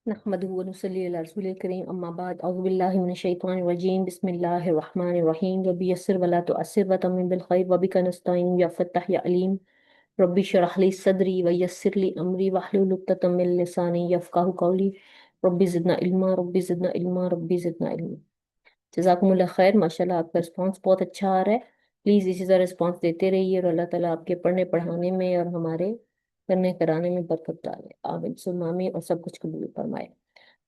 नहमदुहु व नुसल्ली अला रसूलिल करीम अम्मा बाद औज़ु बिल्लाहि मिनश शैतानिर रजीम बिस्मिल्लाहिर रहमानिर रहीम रब्बी यस्सिर व ला तुअस्सिर व तम्मिम बिल खैर व बिका नस्तईन या फत्ताह या अलीम रब्बी शरह ली सदरी व यस्सिर ली अमरी वहलुल उक़दतम मिन लिसानी यफ़क़हू क़ौली रब्बी ज़िदना इल्मा रब्बी ज़िदना इल्मा। जज़ाकुमुल्लाह खैर, माशाल्लाह आपका रिस्पांस बहुत अच्छा आ रहा है। प्लीज़ इसी तरह रिस्पांस देते रहिए और अल्लाह ताला आपके पढ़ने पढ़ाने में और हमारे करने कराने में बरकत डाले, आमीन सुम्मा आमीन, और सब कुछ कबूल फरमाए।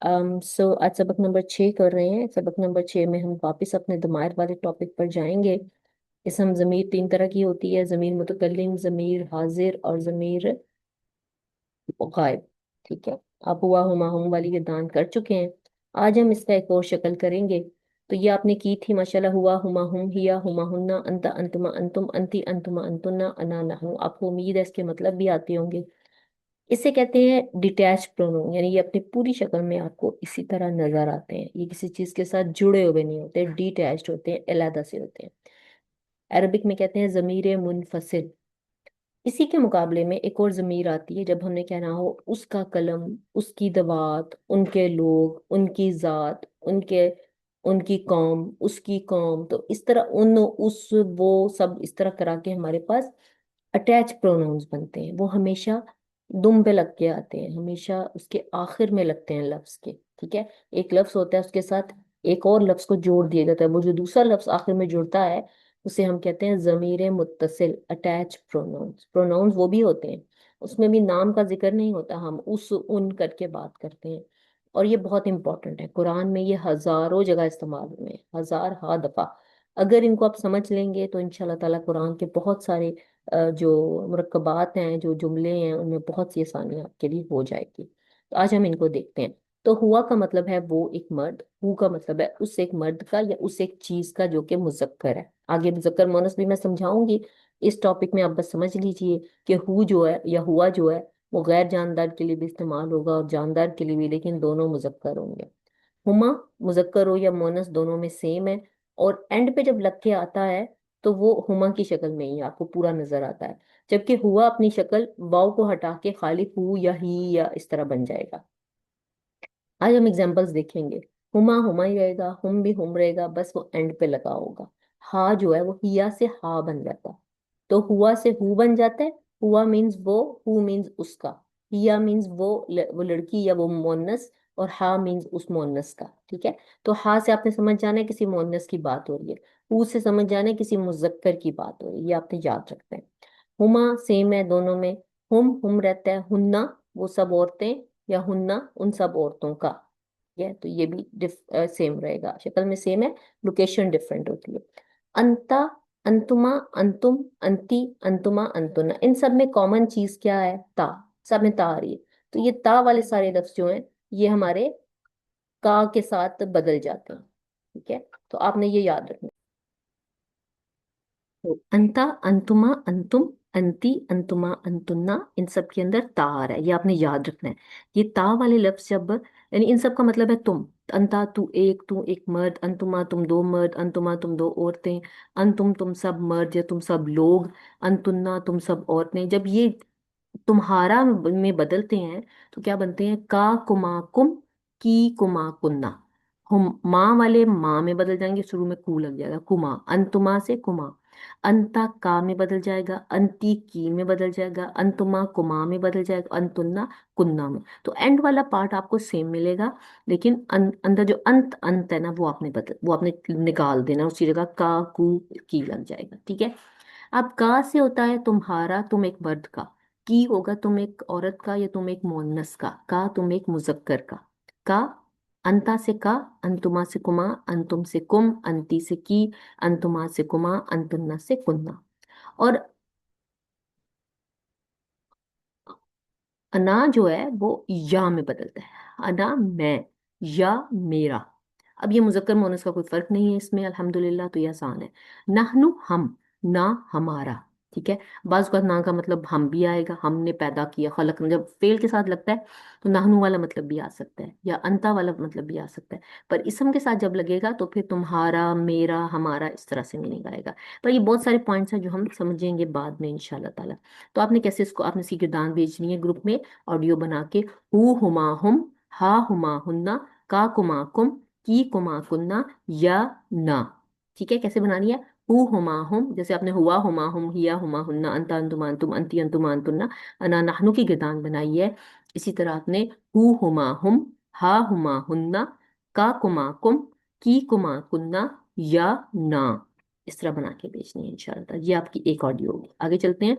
आज सबक नंबर 6 कर रहे हैं। सबक नंबर 6 में हम वापस अपने दमायर वाले टॉपिक पर जाएंगे। इसम ज़मीर 3 तरह की होती है, ज़मीर मुतकल्लिम, ज़मीर हाजिर और ज़मीर गायब। ठीक है, आप हुआ हुमा हम वाली ये दान कर चुके हैं। आज हम इसका एक और शक्ल करेंगे। तो ये आपने की थी माशाल्लाह, हुआ हुमा हम, हिया हुमा हुन्ना, अंता अंतुमा अंतुम, अंती अंतुमा अंतुन्ना, अना नहनु। आपको उम्मीद है इसके मतलब भी आते होंगे। इसे कहते हैं डिटैच प्रोनाउन, यानी ये अपनी पूरी शक्ल में आपको इसी तरह नजर आते हैं। ये किसी चीज के साथ जुड़े हुए नहीं होते, डिटैच्ड होते हैं, अलग से होते हैं। अरबिक में कहते हैं जमीर मुनफसिल। इसी के मुकाबले में एक और जमीर आती है जब हमने कहना हो उसका कलम, उसकी दवात, उनके लोग, उनकी जात, उनके उनकी कौम, उसकी कौम। तो इस तरह उन, उस, वो सब इस तरह करा के हमारे पास अटैच प्रोनाउंस बनते हैं। वो हमेशा दुम पे लग के आते हैं, हमेशा उसके आखिर में लगते हैं लफ्ज के। ठीक है, एक लफ्ज होता है, उसके साथ एक और लफ्ज को जोड़ दिया जाता है। वो जो दूसरा लफ्ज आखिर में जुड़ता है उसे हम कहते हैं जमीर मुत्तसिल, अटैच प्रोनाउंस। प्रोनाउंस वो भी होते हैं, उसमें भी नाम का जिक्र नहीं होता, हम उस उन करके बात करते हैं। और ये बहुत इंपॉर्टेंट है, कुरान में ये हजारों जगह इस्तेमाल हुए हैं, हजार हा दफा। अगर इनको आप समझ लेंगे तो इंशाल्लाह ताला कुरान के बहुत सारे जो मुरक्कबात हैं, जो जुमले हैं, उनमें बहुत सी आसानियां आपके लिए हो जाएगी। तो आज हम इनको देखते हैं। तो हुआ का मतलब है वो एक मर्द, हु का मतलब है उस एक मर्द का या उस एक चीज का जो कि मुजक्कर है। आगे मुजक्कर मोनस भी मैं समझाऊंगी। इस टॉपिक में आप बस समझ लीजिए कि हु जो है या हुआ जो है वो गैर जानदार के लिए भी इस्तेमाल होगा और जानदार के लिए भी, लेकिन दोनों मुजक्कर होंगे। हुमा मुजक्कर हो या मोनस दोनों में सेम है। और एंड पे जब लग के आता है तो वो हुमा की शक्ल में ही आपको पूरा नजर आता है, जबकि हुआ अपनी शक्ल वाव को हटा के खाली हु या ही या इस तरह बन जाएगा। आज हम एग्जांपल्स देखेंगे। हुमा हुमा ही रहेगा, हुम भी हुम रहेगा, बस वो एंड पे लगा होगा। हा जो है वो हिया से हा बन जाता है। तो हुआ से हु बन जाता है। हुआ मीन्स वो, हु मीन्स उसका, हिया मीन्स वो लड़की या वो मोन्नस, और हा मीन्स उस मोन्नस का। ठीक है, तो हा से आपने समझ जाना है किसी मोन्नस की बात हो रही है, हु से समझ जाना है किसी मुजक्कर की बात हो रही है, ये आपने याद रखना है। हुमा सेम है दोनों में। हुम रहता है, हुन्ना वो सब औरतें, या हुन्ना उन सब औरतों का। ये तो ये भी सेम रहेगा, शक्ल में सेम है, लोकेशन डिफरेंट होती है। अंता, अंतुमा, अंतुम, अंती, अंतुमा, अंतुना, इन सब में कॉमन चीज क्या है? ता। सब में ता आ रही है। तो ये ता वाले सारे लफ्ज जो हैं ये हमारे का के साथ बदल जाते हैं। ठीक है, तो आपने ये याद रखना। तो अंता, अंतुमा, अंतुम, अंती, अंतुमा, अंतुन्ना, इन सब के अंदर ता आ रहा है, ये आपने याद रखना है। ये ता वाले लफ्ज जब, यानी इन सब का मतलब है तुम। अंता तू एक मर्द, अंतुमा तुम दो मर्द, अंतुमा तुम दो औरतें, अंतुम तुम सब मर्द या तुम सब लोग, अंतुन्ना तुम सब औरतें। जब ये तुम्हारा में बदलते हैं तो क्या बनते हैं? का कुमा कुम, की कुमा कुन्ना। हम माँ वाले माँ में बदल जाएंगे, शुरू में कू लग जाएगा, कुमा। अंतुमा से कुमा। अंता का में बदल जाएगा, अंती की में बदल जाएगा, अंतुमा कुमा में बदल जाएगा, अंतुन्ना कुन्ना में। तो एंड वाला पार्ट आपको सेम मिलेगा, लेकिन अंदर जो अंत अंत है ना वो आपने निकाल देना, उसी जगह का कू की लग जाएगा। ठीक है, अब का से होता है तुम्हारा, तुम एक मर्द का। की होगा तुम एक औरत का या तुम एक मोन्नस का तुम एक मुजक्कर का। अंता से का, अंतुमा से कुमा, अंतुम से कुम, अंती से की, अंतुमा से कुमा, अंतुन्ना से कुन्ना। और अना जो है वो या में बदलता है, अना मैं, या मेरा। अब ये मुजक्कर मुअन्नस का कोई फर्क नहीं है इसमें, अल्हम्दुलिल्लाह, तो ये आसान है। नहनु हम, ना हमारा। ठीक है, बाज़ का ना का मतलब हम भी आएगा, हमने पैदा किया, खलक, जब फेल के साथ लगता है तो नाहनु वाला मतलब भी आ सकता है या अंता वाला मतलब भी आ सकता है। पर इसम के साथ जब लगेगा तो फिर तुम्हारा, मेरा, हमारा, इस तरह से मीनिंग आएगा। पर ये बहुत सारे पॉइंट्स हैं जो हम समझेंगे बाद में इंशाल्लाह ताला। तो आपने कैसे इसको, आपने इसकी गिरदान भेजनी है ग्रुप में, ऑडियो बना के। हु हुमा हुम, हा हुमा हुन्ना, का कुमा कुम, की कुमा कुन्ना, या ना। ठीक है, कैसे बनानी है? हु हुमा हुम, जैसे आपने हुआ हुमा हुम, हिया हुमा हुन्ना, अंता अंतुमा अंतुम, अंती अंतुमा अंतुन्ना, अना नहनु की गिरदान बनाई है। इसी तरह आपने हु हुमा हुम, हा हुमा हुन्ना, का कुमा कुम, की कुमा कुन्ना, या ना। इस तरह बना के बेचनी है इंशाल्लाह। ये आपकी एक ऑडियो होगी। आगे चलते हैं।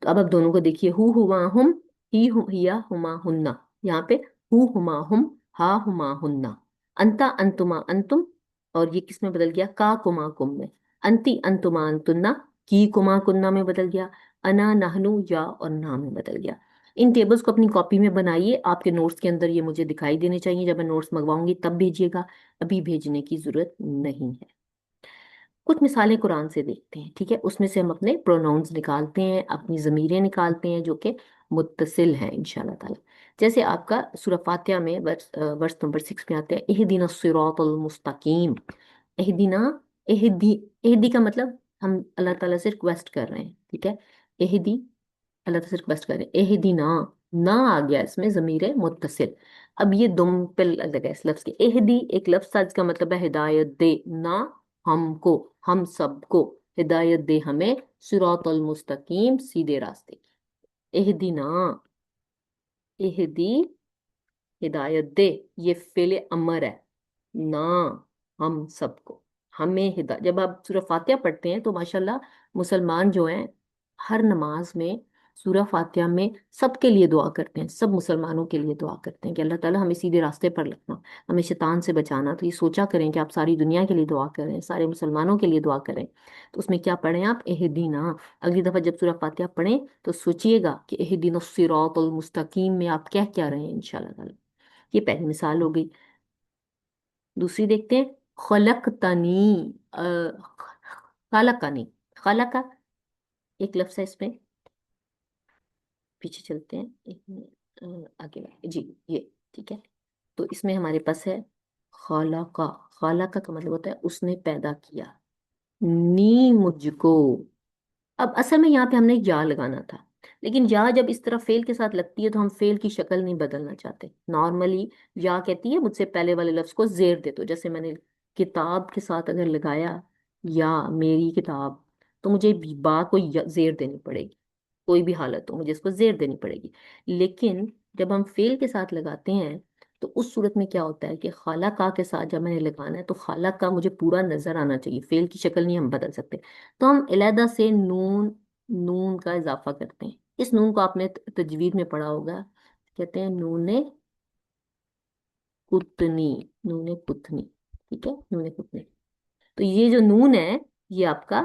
तो अब आप दोनों को देखिए, हु हुमा हुम, हिया हुमा हुन्ना। यहाँ पे हु हुमा हुम, हा हुमा हुन्ना, अंता अंतुमा अंतुम, और ये किस में बदल गया? का कुमा कुम में। अंति अंतुमा अंतुन्ना, की कुमा कुन्ना में बदल गया। अना नहनु, या और ना में बदल गया। इन टेबल्स को अपनी कॉपी में बनाइए। आपके नोट्स के अंदर ये मुझे दिखाई देने चाहिए। जब मैं नोट्स मंगवाऊंगी तब भेजिएगा, अभी भेजने की जरूरत नहीं है। कुछ मिसालें कुरान से देखते हैं, ठीक है? उसमें से हम अपने प्रोनाउंस निकालते हैं, अपनी ज़मीरें निकालते हैं जो कि मुत्तसिल हैं इंशाल्लाह ताला। जैसे आपका सूरह फातिहा में वर्स नंबर 6 में आता है, इहदिना सिरातल मुस्तकीम। इहदिना, इहदी, इहदी का मतलब हम अल्लाह ताला से रिक्वेस्ट कर रहे हैं, ठीक है? इहदी, अल्लाह ताला से रिक्वेस्ट कर रहे हैं। इहदिना, ना आ गया इसमें ज़मीर मुत्तसिल। अब ये दुम पे लगा इस लफ्ज के। इहदी एक लफ्ज था जिसका मतलब है हिदायत दे, ना हमको, हम सबको हिदायत दे हमें, सिरातल मुस्तकीम, सीधे रास्ते की। इहदिना, इहदी, हिदायत दे, ये फेले अमर है। ना, हम सबको, हमें हिदायत। जब आप सूरह फातिहा पढ़ते हैं तो माशाल्लाह मुसलमान जो हैं हर नमाज में, सूरह फातिहा में सबके लिए दुआ करते हैं, सब मुसलमानों के लिए दुआ करते हैं कि अल्लाह ताला हमें सीधे रास्ते पर रखना, हमें शैतान से बचाना। तो ये सोचा करें कि आप सारी दुनिया के लिए दुआ करें, सारे मुसलमानों के लिए दुआ करें। तो उसमें क्या पढ़ें आप? एहदीना। अगली दफा जब सूरह फातिहा पढ़ें तो सोचिएगा कि एहदीना सिरातल मुस्तकीम में आप कह क्या रहे हैं इंशाल्लाह ताला। ये पहली मिसाल हो गई। दूसरी देखते हैं, खलकतनी, खलकनी, खलका एक लफ्ज है इसमें। पीछे चलते हैं, एक मिनट, आगे जी, ये ठीक है। तो इसमें हमारे पास है खालाका। खालाका का मतलब होता है उसने पैदा किया, नी मुझको। अब असल में यहाँ पे हमने एक या लगाना था, लेकिन या जब इस तरह फेल के साथ लगती है तो हम फेल की शक्ल नहीं बदलना चाहते। नॉर्मली या कहती है मुझसे पहले वाले लफ्ज को जेर दे दो। जैसे मैंने किताब के साथ अगर लगाया या मेरी किताब, तो मुझे बा को जेर देनी पड़ेगी। कोई भी हालत हो मुझे इसको जेर देनी पड़ेगी। लेकिन जब हम फेल के साथ लगाते हैं तो उस सूरत में क्या होता है कि खाला का के साथ जब मैंने लगाना है तो खाला का मुझे पूरा नजर आना चाहिए, फेल की शक्ल नहीं हम बदल सकते। तो हम अलहदा से नून, नून का इजाफा करते हैं। इस नून को आपने तजवीद में पढ़ा होगा, कहते हैं नूने कुतनी, नूने कुतनी, ठीक है, नूने कुतनी। तो ये जो नून है ये आपका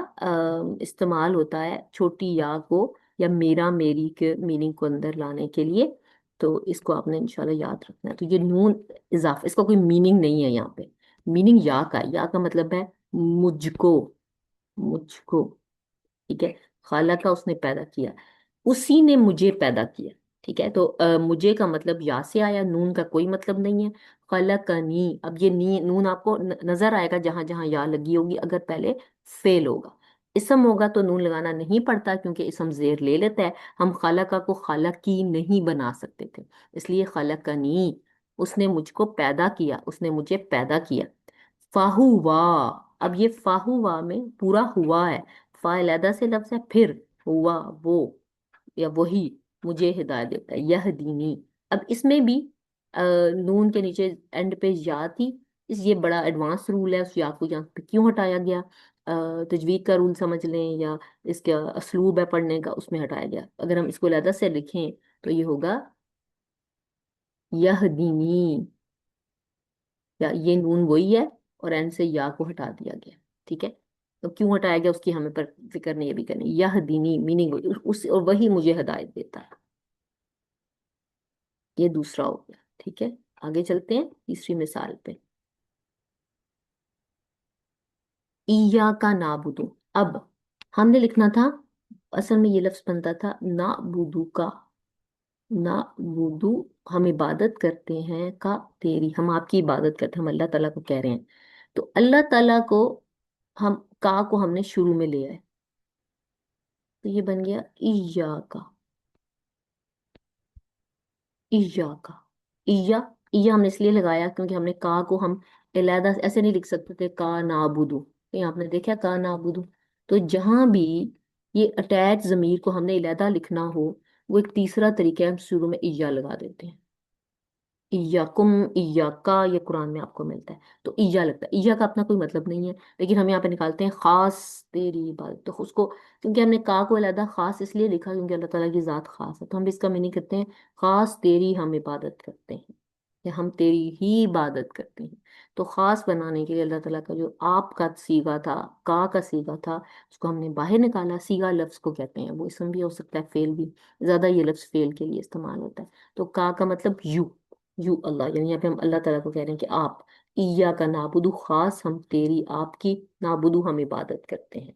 इस्तेमाल होता है छोटी या को या मेरा मेरी के मीनिंग को अंदर लाने के लिए। तो इसको आपने इंशाल्लाह याद रखना है। तो ये नून इजाफा, इसका कोई मीनिंग नहीं है यहाँ पे। मीनिंग या का है। या का मतलब है मुझको, मुझको, ठीक है। खाला का उसने पैदा किया, उसी ने मुझे पैदा किया, ठीक है। तो मुझे का मतलब या से आया, नून का कोई मतलब नहीं है। खलकनी, अब ये नी नून आपको नजर आएगा जहां जहां या लगी होगी अगर पहले फेल होगा। इसम होगा तो नून लगाना नहीं पड़ता क्योंकि इसम जेर ले लेता है। हम खालका को खालकी नहीं बना सकते थे, इसलिए खलकनी, उसने मुझको पैदा किया, उसने मुझे पैदा किया। फाहुवा, अब ये फाहुवा में पूरा हुआ है, फा अलहदा से लफ्ज है, फिर हुआ वो या वही मुझे हिदायत देता है, यह दीनी। अब इसमें भी नून के नीचे एंड पे या थी। इस ये बड़ा एडवांस रूल है, उस या को यहाँ पे क्यों हटाया गया? तजवीद का रूल समझ लें या इसका असलूब है पढ़ने का, उसमें हटाया गया। अगर हम इसको अलहदा से लिखें तो ये होगा यह दीनी, या ये नून वही है और एंड से या को हटा दिया गया, ठीक है। तो क्यों हटाया गया उसकी हमें पर फिक्र नहीं, अभी करनी। यह दीनी मीनिंग उस, और वही मुझे हिदायत देता है। ये दूसरा हो गया, ठीक है। आगे चलते हैं तीसरी मिसाल पे। ईया का नाबुदू। अब हमने लिखना था, असल में ये लफ्ज बनता था ना बुदू का, ना बुदू, हम इबादत करते हैं का तेरी, हम आपकी इबादत करते हैं, हम अल्लाह ताला को कह रहे हैं। तो अल्लाह ताला को हम का को हमने शुरू में लिया है, तो ये बन गया ईया का, ईया का, اییا اییا ہم نے اس لیے لگایا کیونکہ ہم نے کا کو ہم علیحدہ ایسے نہیں لکھ سکتے تھے کا نابودو، کہیں آپ نے دیکھا کا نابودو؟ تو جہاں بھی یہ اٹیچ ضمیر کو ہم نے علیحدہ لکھنا ہو، وہ ایک تیسرا طریقہ ہے، ہم شروع میں اییا لگا دیتے ہیں، ایاکم ایاکا، یہ قرآن میں آپ کو ملتا ہے، تو اییا لگتا ہے، اییا کا اپنا کوئی مطلب نہیں ہے، لیکن ہم یہاں پہ نکالتے ہیں خاص تیری عبادت، تو اس کو کیونکہ ہم نے کا کو علیحدہ خاص اس لیے لکھا کیونکہ اللہ تعالیٰ کی ذات خاص ہے، تو ہم بھی اس کا میننگ کرتے ہیں خاص تیری ہم عبادت کرتے ہیں، کہ ہم تیری ہی عبادت کرتے ہیں، تو خاص بنانے کے لیے اللہ تعالیٰ کا جو آپ کا سیگا تھا، کا سیگا تھا، اس کو ہم نے باہر نکالا، سیگا لفظ کو کہتے ہیں، وہ اسم بھی ہو سکتا ہے فعل بھی، زیادہ یہ لفظ فعل کے لیے استعمال ہوتا ہے، تو کا مطلب یو اللہ، یعنی یہاں پہ ہم اللہ تعالیٰ کو کہہ رہے ہیں کہ آپ، اییا کا نابودو، خاص ہم تیری آپ کی، نابودو ہم عبادت کرتے ہیں،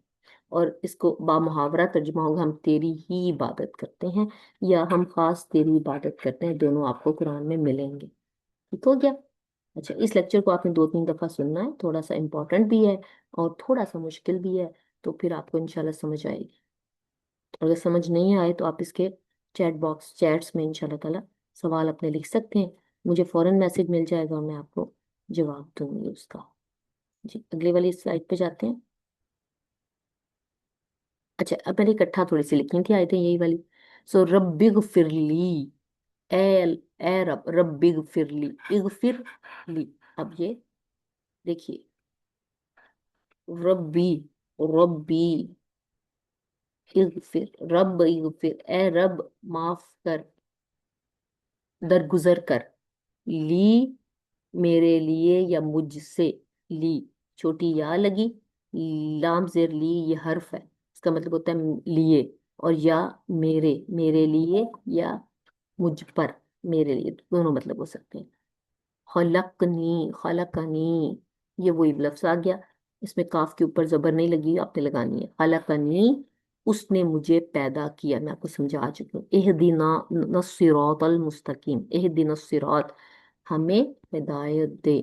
اور اس کو با محاورہ ترجمہ ہوگا ہم تیری ہی عبادت کرتے ہیں، یا ہم خاص تیری عبادت کرتے ہیں، دونوں آپ کو قرآن میں ملیں گے، ٹھیک ہو گیا؟ اچھا، اس لیکچر کو آپ نے 2 3 دفعہ سننا ہے، تھوڑا سا امپورٹنٹ بھی ہے اور تھوڑا سا مشکل بھی ہے، تو پھر آپ کو انشاءاللہ سمجھ آئے گی، اگر سمجھ نہیں آئے تو آپ اس کے چیٹ باکس چیٹس میں انشاءاللہ تعالی سوال اپنے لکھ سکتے ہیں، مجھے فوراً میسج مل جائے گا اور میں آپ کو جواب دوں گی اس کا۔ جی اگلے والی سلائڈ پہ جاتے ہیں۔ اچھا، اب میں نے اکٹھا تھوڑی سی لکھی تھی آیتیں یہی والی، سو رب اغفر لی، اے اے رب، رب اغفر لی، اغفر لی، اب یہ دیکھیے، ربی، ربی اغفر، رب اغفر، اے رب معاف کر، درگزر کر، لی میرے لیے یا مجھ سے، لی چھوٹی یا لگی، لام زیر لی یہ حرف ہے، اس کا مطلب ہوتا ہے لیے، اور یا میرے لیے، یا مجھ پر، میرے لیے، دونوں مطلب ہو سکتے ہیں، خلقنی، خلقنی، یہ وہی لفظ آ گیا، اس میں کاف کے اوپر زبر نہیں لگی، آپ نے لگانی ہے، خلقنی، اس نے مجھے پیدا کیا، میں آپ کو سمجھا چکی ہوں، اہدنا الصراط المستقیم، اہدنا الصراط، ہمیں ہدایت دے،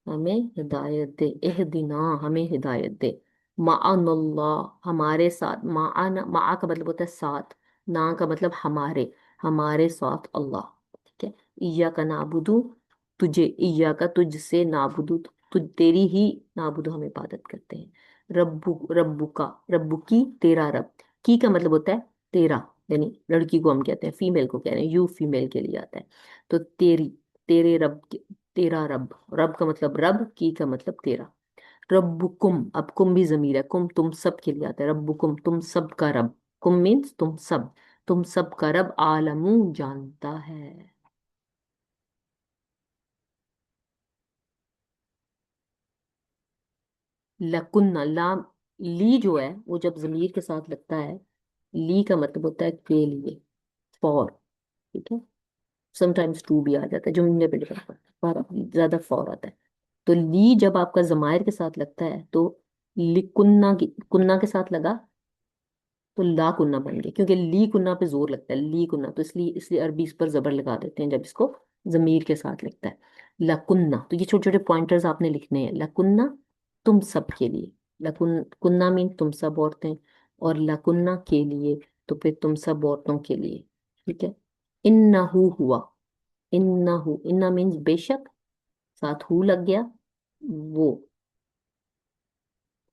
ہمیں ہدایت دے، اہدنا، ہمیں ہدایت دے، معن اللہ، ہمارے ساتھ، مع کا مطلب ہوتا ہے ساتھ، نا کا مطلب ہمارے، ہمارے ساتھ اللہ، ٹھیک ہے، ایا کا نابودو، تجھے، ایا کا تجھ سے، نابودو تجھ، تیری ہی، نابودو ہم عبادت کرتے ہیں، ربو کا، ربو کی، تیرا رب، کی کا مطلب ہوتا ہے تیرا، یعنی لڑکی کو ہم کہتے ہیں، فیمیل کو کہہ رہے ہیں، یو فیمیل کے لیے آتا ہے، تو تیری، تیرے رب، تیرا رب، رب کا مطلب رب، کی کا مطلب تیرا، ربکم، اب کم بھی ضمیر ہے، کم تم سب کے لیے آتا ہے، ربکم تم سب کا رب، کم مینس تم سب کا رب، عالمو جانتا ہے، لکنہ، لام، لی جو ہے وہ جب ضمیر کے ساتھ لگتا ہے، لی کا مطلب ہوتا ہے کے لیے، فور، ٹھیک ہے، سم ٹائمز ٹو بھی آ جاتا ہے، جملے پہ ڈپینڈ کرتا ہے، پر زیادہ فور آتا ہے، تو لی جب آپ کا ضمائر کے ساتھ لگتا ہے تو لکنہ کی، کنہ کے ساتھ لگا تو لا کنہ بن گیا، کیونکہ لی کنہ پہ زور لگتا ہے، لی کنہ، تو اس لیے عربی اس پر زبر لگا دیتے ہیں جب اس کو ضمیر کے ساتھ لگتا ہے، لکنہ، تو یہ چھوٹے چھوٹے پوائنٹرز آپ نے لکھنے ہیں، لکنہ تم سب کے لیے، کنہ مین تم سب عورتیں، اور لکنہ کے لیے تو پھر تم سب عورتوں کے لیے، ٹھیک ہے، انہو ہوا، انہو، انہ مینز بے شک، ساتھ ہو لگ گیا، وہ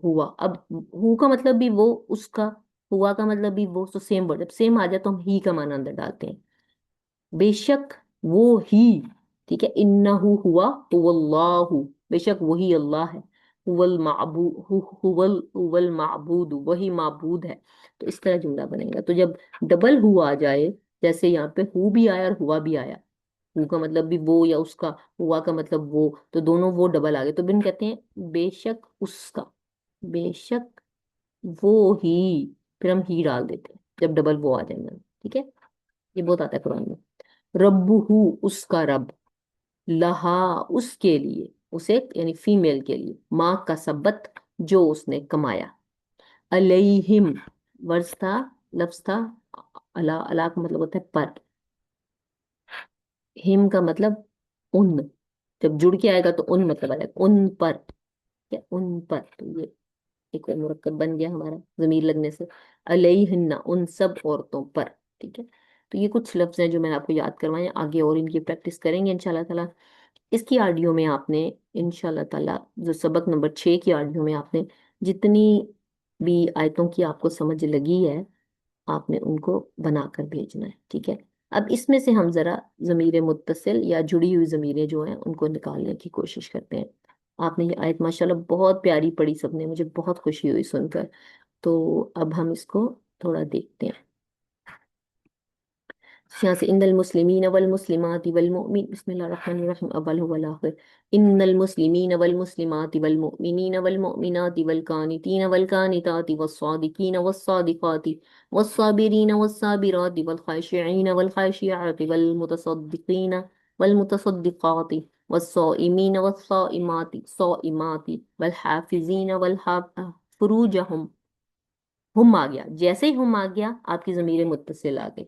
ہوا، اب ہو کا مطلب بھی وہ، اس کا، ہوا کا مطلب بھی وہ، تو سیم ورڈ، جب سیم آ جائے تو ہم ہی کا معنی اندر ڈالتے ہیں، بے شک وہ ہی، ٹھیک ہے، انہو ہوا، هو اللہ، بے شک وہی اللہ ہے، هو المعبود، هو المعبود، وہی معبود ہے، تو اس طرح جملہ بنے گا، تو جب ڈبل ہو آ جائے، جیسے یہاں پہ ہو بھی آیا اور ہوا بھی آیا، ہو کا مطلب بھی وہ یا اس کا، ہوا کا مطلب وہ، تو دونوں وہ ڈبل آ گئے، تو بن کہتے ہیں بے شک اس کا، بے شک وہ ہی، پھر ہم ہی ڈال دیتے ہیں جب ڈبل وہ آ جائیں گے، ٹھیک ہے، یہ بہت آتا ہے قرآن میں، رب ہو اس کا رب، لہا اس کے لیے، اسے یعنی فیمیل کے لیے، ماں کا سبت جو اس نے کمایا، علیہم، ورز تھا، لفظ تھا، اللہ، اللہ کا مطلب ہوتا ہے پر، ہم کا مطلب ان، جب جڑ کے آئے گا تو ان مطلب آئے گا، ان پر، کیا ان پر، تو یہ ایک اور مرکب بن گیا ہمارا ضمیر لگنے سے، علیہن، ان سب عورتوں پر، ٹھیک ہے، تو یہ کچھ لفظ ہیں جو میں نے آپ کو یاد کروائے ہیں، آگے اور ان کی پریکٹس کریں گے انشاءاللہ تعالیٰ۔ اس کی آڈیو میں آپ نے انشاءاللہ تعالیٰ جو سبق نمبر 6 کی آڈیو میں آپ نے جتنی بھی آیتوں کی آپ کو سمجھ لگی ہے، آپ نے ان کو بنا کر بھیجنا ہے، ٹھیک ہے؟ اب اس میں سے ہم ذرا ضمیر متصل یا جڑی ہوئی ضمیریں جو ہیں ان کو نکالنے کی کوشش کرتے ہیں۔ آپ نے یہ آیت ماشاءاللہ بہت پیاری پڑھی سب نے، مجھے بہت خوشی ہوئی سن کر۔ تو اب ہم اس کو تھوڑا دیکھتے ہیں یہاں سے۔ ان المسلمین والمسلمات والمؤمن، بسم اللہ الرحمن الرحیم، اول هو الاخر۔ ان المسلمین والمسلمات والمؤمنین والمؤمنات والقانتین والقانتات والصادقین والصادقات والصابرین والصابرات والخاشعین والخاشعات والمتصدقین والمتصدقات والصائمین والصائمات صائمات والحافظین فروجہم۔ ہم آ گیا، جیسے ہی ہم آ گیا آپ کی ضمیر متصل آ گئی،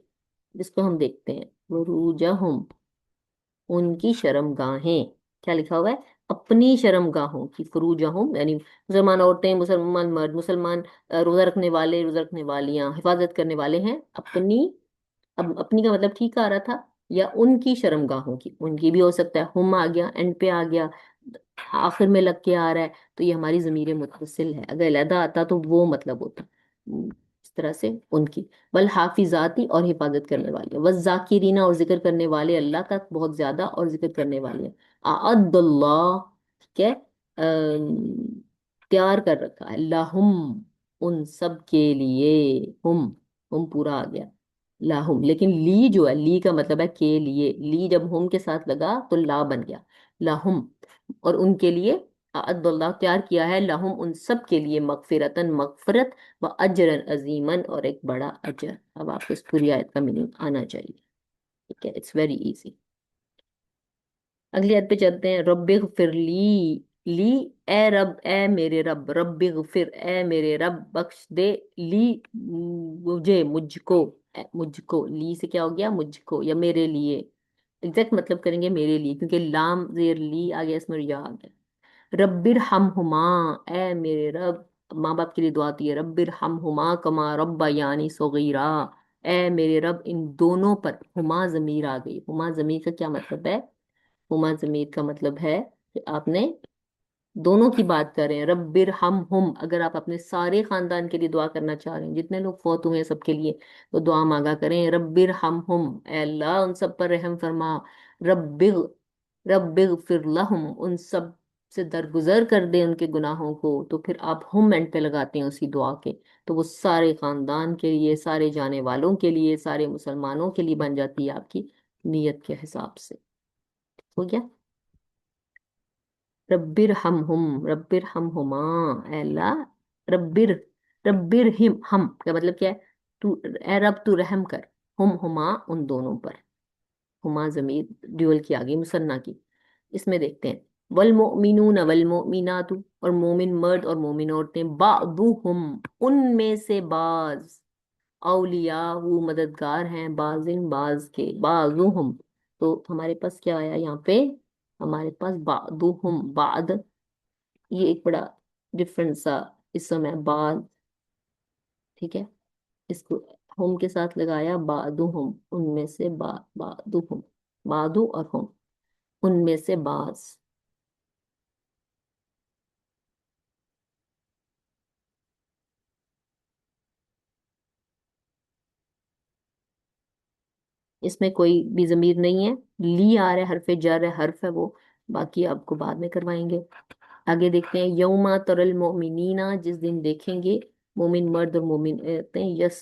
جس کو ہم دیکھتے ہیں فروجہم، ان کی شرم گاہیں۔ کیا لکھا ہوا ہے؟ اپنی شرم گاہوں کی، فروجہم یعنی مسلمان عورتیں، مسلمان مرد، مسلمان روزہ رکھنے والے، روزہ رکھنے والیاں، حفاظت کرنے والے ہیں اپنی۔ اب اپنی کا مطلب ٹھیک آ رہا تھا، یا ان کی شرم گاہوں کی، ان کی بھی ہو سکتا ہے، ہم آ گیا اینڈ پہ آ گیا، آخر میں لگ کے آ رہا ہے، تو یہ ہماری ضمیر متصل ہے۔ اگر علیحدہ آتا تو وہ مطلب ہوتا، اس طرح سے ان کی۔ والحافظاتی، اور حفاظت کرنے والے، والذاکرین، اور ذکر کرنے والے اللہ کا بہت زیادہ، اور ذکر کرنے والے۔ اعد اللہ، ٹھیک ہے، تیار کر رکھا ہے، لہم، ان سب کے لیے، ہم پورا آ گیا، لاہم، لیکن لی جو ہے، لی کا مطلب ہے کے لیے، لی جب ہم کے ساتھ لگا تو لا بن گیا، لاہم، اور ان کے لیے، اعد اللہ تیار کیا ہے، لہم ان سب کے لیے، مغفرتن مغفرت، و اجرن عظیمن، اور ایک بڑا اجر۔ اب آپ کو اس پوری آیت کا میننگ آنا چاہیے، ٹھیک ہے؟ It's very easy. اگلی آیت پہ چلتے ہیں۔ رب اغفر لی، لی اے رب، اے میرے رب، رب اغفر اے میرے رب بخش دے، لی مجھے، مجھ کو، مجھ کو، لی سے کیا ہو گیا؟ مجھ کو یا میرے لیے، ایگزیکٹ مطلب کریں گے میرے لیے، کیونکہ لام زیر لی آ گیا، اس میں یا آ گیا۔ رب ارحمہما، اے میرے رب، ماں باپ کے لیے دعا آتی ہے، رب ارحمہما کما ربیانی صغیرا، اے میرے رب ان دونوں پر، ہما ضمیر آ گئی، ہما ضمیر کا کیا مطلب ہے؟ ہما ضمیر کا مطلب ہے کہ آپ نے دونوں کی بات کر رہے ہیں، رب ارحمہم، اگر آپ اپنے سارے خاندان کے لیے دعا کرنا چاہ رہے ہیں، جتنے لوگ فوت ہوئے ہیں سب کے لیے، تو دعا مانگا کریں، رب ارحمہم، اے اللہ ان سب پر رحم فرما، رب رب اغفر لہم، ان سب سے درگزر کر دے ان کے گناہوں کو، تو پھر آپ ہم اینڈ پہ لگاتے ہیں اسی دعا کے، تو وہ سارے خاندان کے لیے، سارے جانے والوں کے لیے، سارے مسلمانوں کے لیے بن جاتی ہے آپ کی نیت کے حساب سے۔ ہو گیا؟ رب ارحمہم، رب ارحمہما، اے اللہ، رب ارحم، ہم کا مطلب کیا ہے؟ تو اے رب تو رحم کر، ہما ان دونوں پر، ہما ضمیر ڈیول کی آگئی، مثنیٰ کی۔ اس میں دیکھتے ہیں، والمؤمنون والمؤمنات، اور مومن مرد اور مومن عورتیں، بعضهم، ان میں سے بعض، اولیاء وہ مددگار ہیں، بعضن بعض کے، بعضهم، تو ہمارے پاس کیا آیا یہاں پہ؟ ہمارے پاس بعضهم، بعد، یہ ایک بڑا ڈفرنٹ سا اسم ہے، بعض، ٹھیک ہے؟ اس کو ہم کے ساتھ لگایا، بعضهم، ان میں سے بعضهم، بعضو اور ہم، ان میں سے بعض۔ اس میں کوئی بھی ضمیر نہیں ہے، لی آ رہا ہے، حرف جر ہے، حرف ہے وہ، باقی آپ کو بعد میں کروائیں گے۔ آگے دیکھتے ہیں، یوما تر المؤمنین، جس دن دیکھیں گے مومن مرد اور مومن عورتیں، یس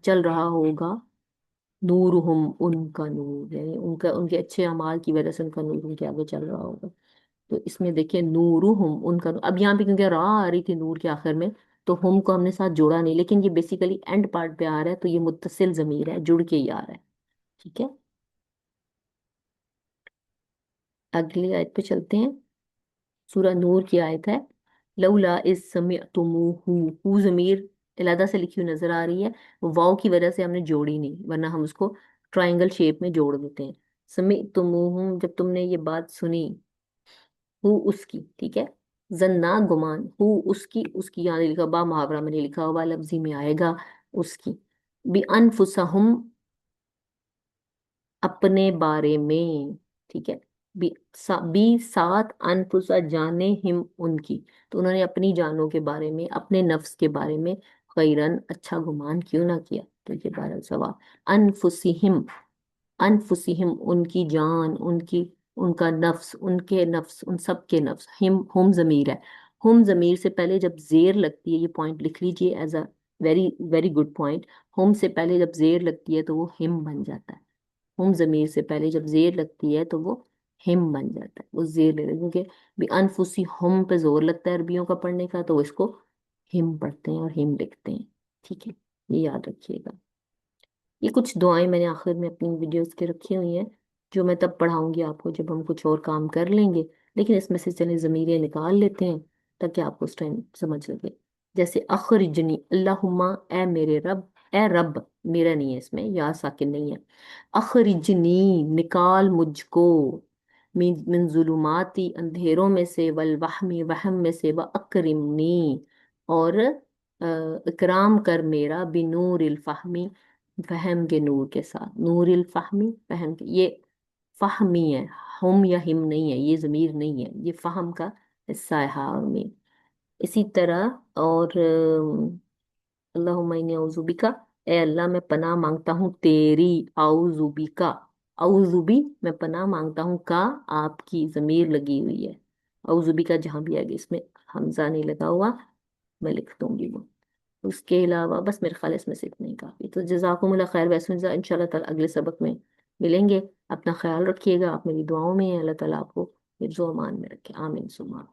چل رہا ہوگا، نورہم، ان کا نور، یعنی ان کا، ان کے اچھے اعمال کی وجہ سے ان کا نور ان کے آگے چل رہا ہوگا۔ تو اس میں دیکھیں نورہم، ان کا نور، اب یہاں پہ کیونکہ را آ رہی تھی نور کے آخر میں، تو ہم کو ہم نے ساتھ جوڑا نہیں، لیکن یہ بیسیکلی اینڈ پارٹ پہ آ رہا ہے، تو یہ متصل ضمیر ہے، جڑ کے ہی آ رہا ہے، ٹھیک ہے؟ اگلی آیت پہ چلتے ہیں، سورہ نور کی آیت ہے، لولا اذ سمعتموہ، ہو ضمیر علیحدہ سے لکھی ہوئی نظر آ رہی ہے، واو کی وجہ سے ہم نے جوڑی نہیں، ورنہ ہم اس کو ٹرائنگل شیپ میں جوڑ دیتے ہیں۔ سمعتموہ، جب تم نے یہ بات سنی، ہو اس کی، ٹھیک ہے، زنا گمان، ہو اس کی یہاں نہیں لکھا، با محاورہ میں نہیں لکھا، ہوا لفظی میں آئے گا، اس کی، بِأَنفُسَهُمْ، अपने बारे में, ठीक है। बी सात अनफुसा जाने हिम उनकी, तो उन्होंने अपनी जानों के बारे में, अपने नफ्स के बारे में खैरन अच्छा गुमान क्यों ना किया। तो ये 12 सवाल। अनफुसिहिम, अनफुसिहिम उनकी जान, उनकी, उनका नफ्स, उनके नफ्स, उन सब के नफ्स। हिम हुम जमीर है। हुम जमीर से पहले जब जेर लगती है, ये पॉइंट लिख लीजिए as a very very good point. हुम से पहले जब जेर लगती है तो वो हिम बन जाता है। हुम जमीर से पहले जब जेर लगती है तो वो हिम बन जाता है, वो जेर ले क्योंकि भी अनफुसी हम पे जोर लगता है अरबियों का पढ़ने का, तो वो इसको हिम पढ़ते हैं और हिम लिखते हैं। ठीक है, ये याद रखिएगा। ये कुछ दुआएं मैंने आखिर में अपनी वीडियोस के रखी हुई हैं, जो मैं तब पढ़ाऊंगी आपको जब हम कुछ और काम कर लेंगे। लेकिन इसमें से चले ज़मीरे निकाल लेते हैं ताकि आपको उस टाइम समझ लगे। जैसे अखरिजनी, अल्लाहुम्मा ए मेरे रब, ए रब मेरा नहीं है, इसमें या साकिन नहीं है। अखरिजनी निकाल मुझको, मिन मिन जुलुमाती अंधेरों में से, वल वहमी वहम में से, व अकरिमनी और इकराम कर मेरा, बिनूर इल फहमी फहम के नूर के साथ। नूरिल फहमी फहम के, ये फहमी है, हम या हिम नहीं है, ये जमीर नहीं है, ये फहम का हिस्सा है हा और मीम। इसी तरह और अल्लाहुम्मा इन्नी औज़ुबिका, ए अल्लाह मैं पनाह मांगता हूँ तेरी, औज़ुबिका, औज़ुबी मैं पनाह मांगता हूँ का, आपकी जमीर लगी हुई है। औज़ुबिका जहां भी आएगी इसमें हमजा नहीं लगा हुआ, मैं लिख दूंगी वो। उसके अलावा बस मेरे ख्याल है इसमें से इतना ही काफी। तो जज़ाकुमुल्लाह खैर, वैसे इंशाल्लाह ताला अगले सबक में मिलेंगे। अपना ख्याल रखिएगा, आप मेरी दुआओं में हैं। अल्लाह ताला आपको हिफ्ज़ व अमान में रखे, आमीन सुमा आमीन।